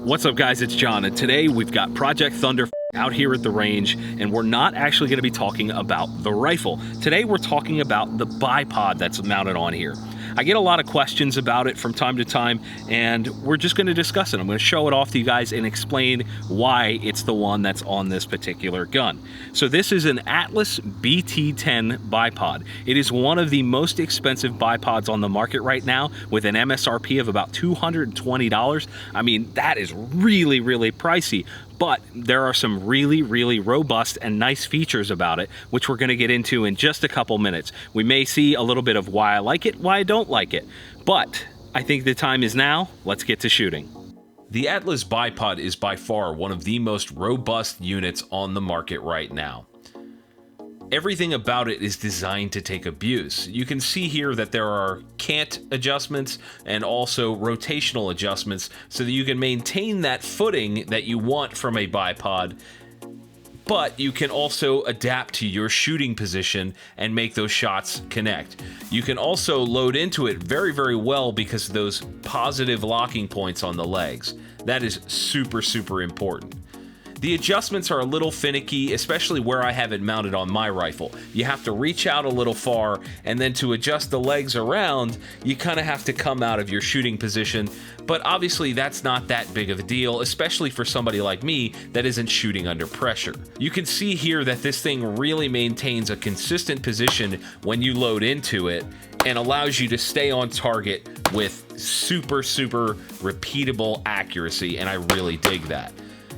What's up, guys? It's John, and today we've got Project Thunder out here at the range, and we're not actually going to be talking about the rifle. Today we're talking about the bipod that's mounted on here. I get a lot of questions about it from time to time, and we're just going to discuss it. I'm going to show it off to you guys and explain why it's the one that's on this particular gun. So this is an Atlas BT-10 bipod. It is one of the most expensive bipods on the market right now, with an MSRP of about $220. I mean, that is really, really pricey. But there are some really, really robust and nice features about it, which we're going to get into in just a couple minutes. We may see a little bit of why I like it, why I don't like it. But I think the time is now. Let's get to shooting. The Atlas bipod is by far one of the most robust units on the market right now. Everything about it is designed to take abuse. You can see here that there are cant adjustments and also rotational adjustments so that you can maintain that footing that you want from a bipod, but you can also adapt to your shooting position and make those shots connect. You can also load into it very, very well because of those positive locking points on the legs. That is super, super important. The adjustments are a little finicky, especially where I have it mounted on my rifle. You have to reach out a little far, and then to adjust the legs around, you kind of have to come out of your shooting position. But obviously that's not that big of a deal, especially for somebody like me that isn't shooting under pressure. You can see here that this thing really maintains a consistent position when you load into it and allows you to stay on target with super, super repeatable accuracy, and I really dig that.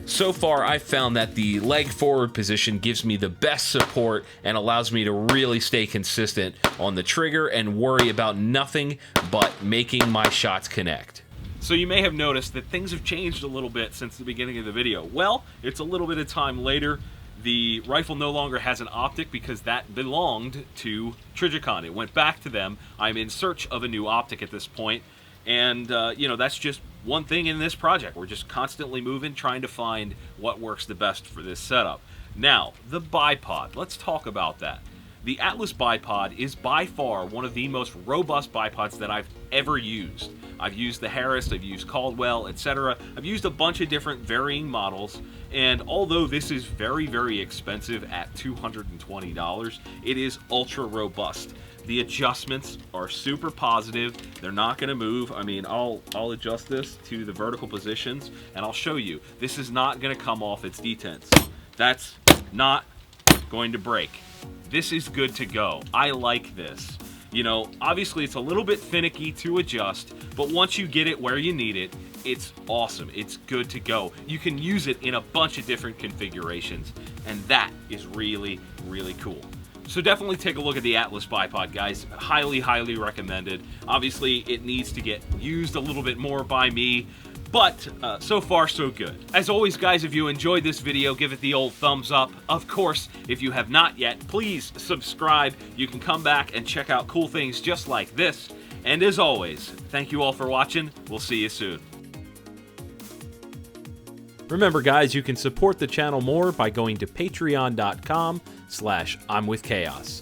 So far, I've found that the leg forward position gives me the best support and allows me to really stay consistent on the trigger and worry about nothing but making my shots connect. So you may have noticed that things have changed a little bit since the beginning of the video. Well, it's a little bit of time later. The rifle no longer has an optic because that belonged to Trijicon. It went back to them. I'm in search of a new optic at this point. And, you know, that's just one thing in this project. We're just constantly moving, trying to find what works the best for this setup. Now, the bipod. Let's talk about that. The Atlas bipod is by far one of the most robust bipods that I've ever used. I've used the Harris, I've used Caldwell, etc. I've used a bunch of different varying models, and although this is very, very expensive at $220, it is ultra robust. The adjustments are super positive. They're not going to move. I mean, I'll adjust this to the vertical positions, and I'll show you. This is not going to come off its detents. That's not going to break. This is good to go. I like this. You know, obviously it's a little bit finicky to adjust, but once you get it where you need it, it's awesome. It's good to go. You can use it in a bunch of different configurations, and that is really, really cool. So definitely take a look at the Atlas bipod, guys. Highly, highly recommended. Obviously, it needs to get used a little bit more by me, but so far, so good. As always, guys, if you enjoyed this video, give it the old thumbs up. Of course, if you have not yet, please subscribe. You can come back and check out cool things just like this. And as always, thank you all for watching. We'll see you soon. Remember, guys, you can support the channel more by going to patreon.com/I'mWithChaos.